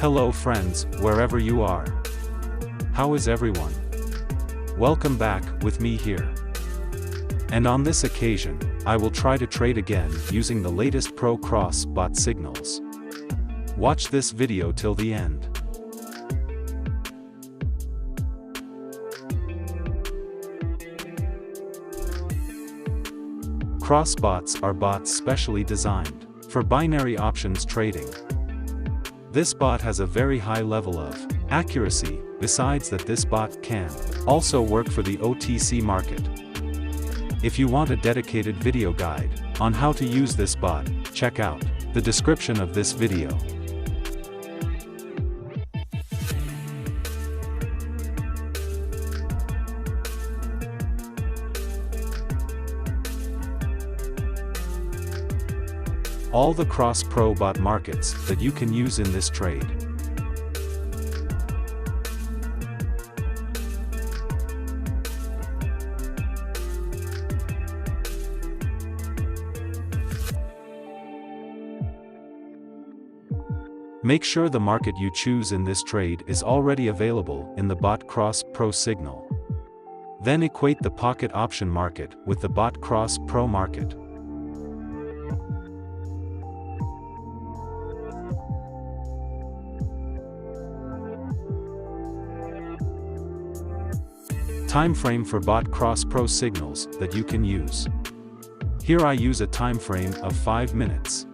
Hello friends, wherever you are. How is everyone? Welcome back, with me here. And on this occasion, I will try to trade again using the latest Pro Cross bot signals. Watch this video till the end. Cross bots are bots specially designed for binary options trading. This bot has a very high level of accuracy, besides that this bot can also work for the OTC market. If you want a dedicated video guide on how to use this bot, check out the description of this video. All the cross pro bot markets that you can use in this trade. Make sure the market you choose in this trade is already available in the bot cross pro signal. Then equate the pocket option market with the bot cross pro market. Time frame for bot cross pro signals that you can use. Here I use a time frame of 5 minutes.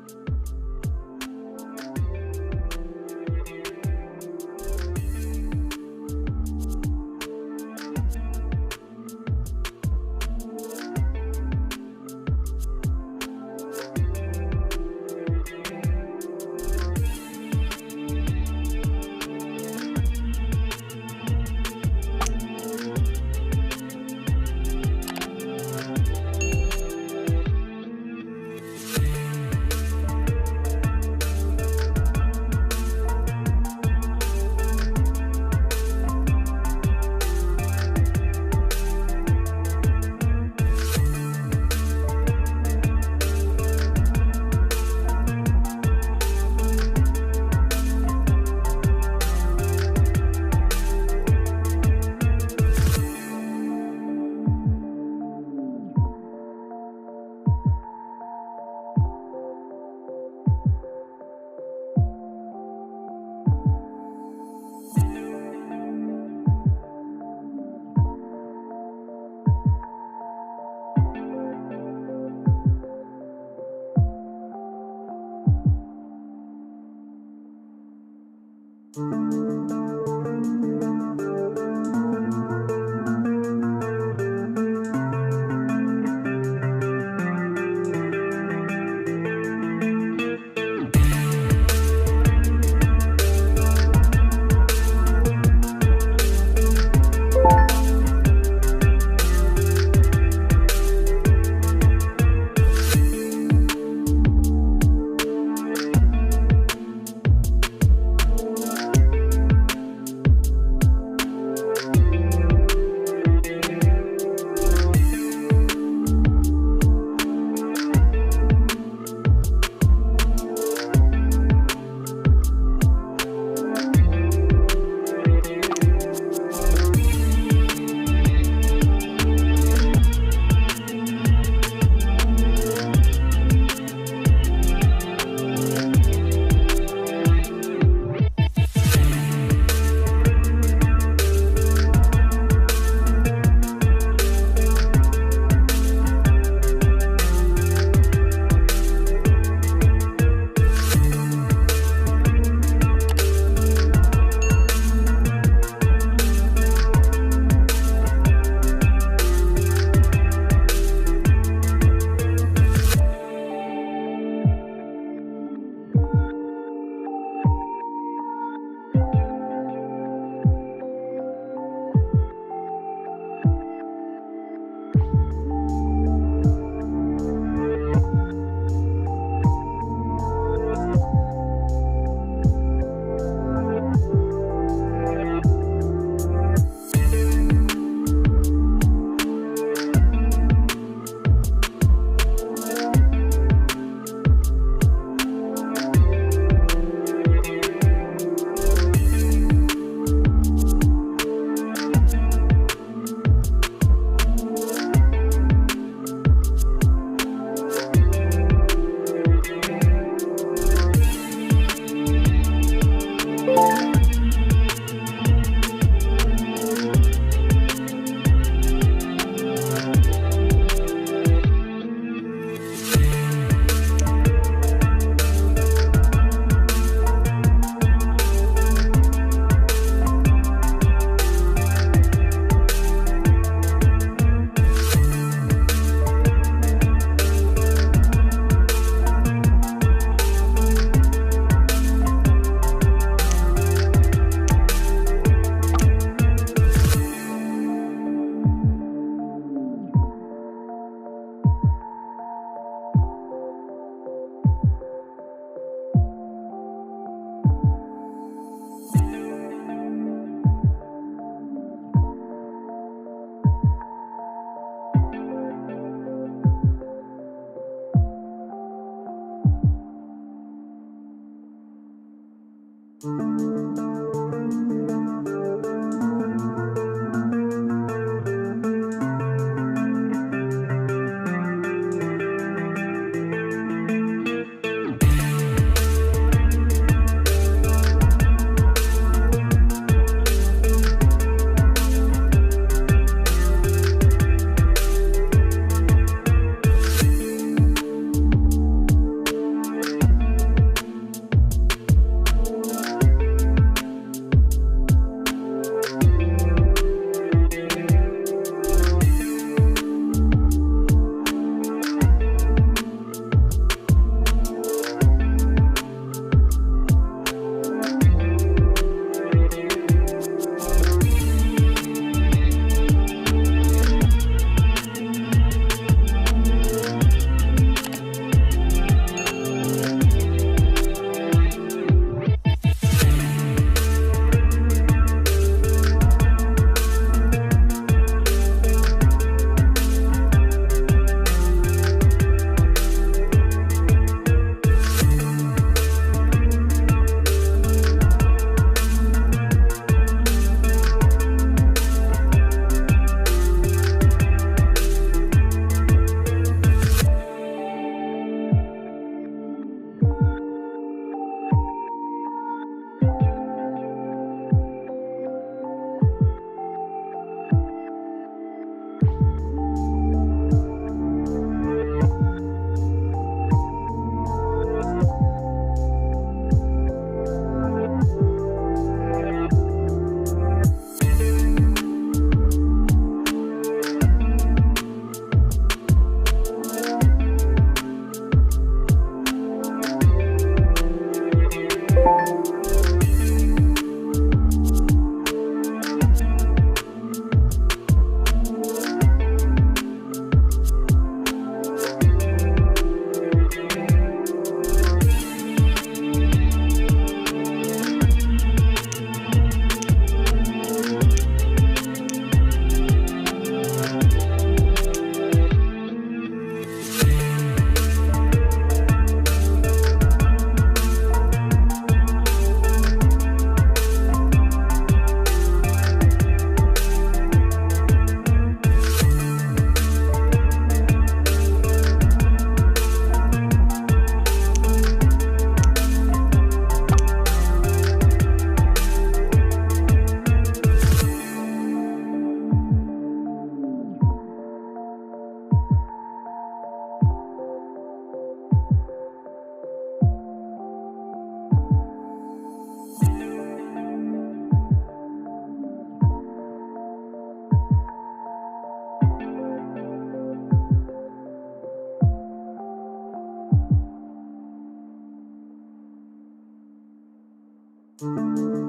Thank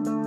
you.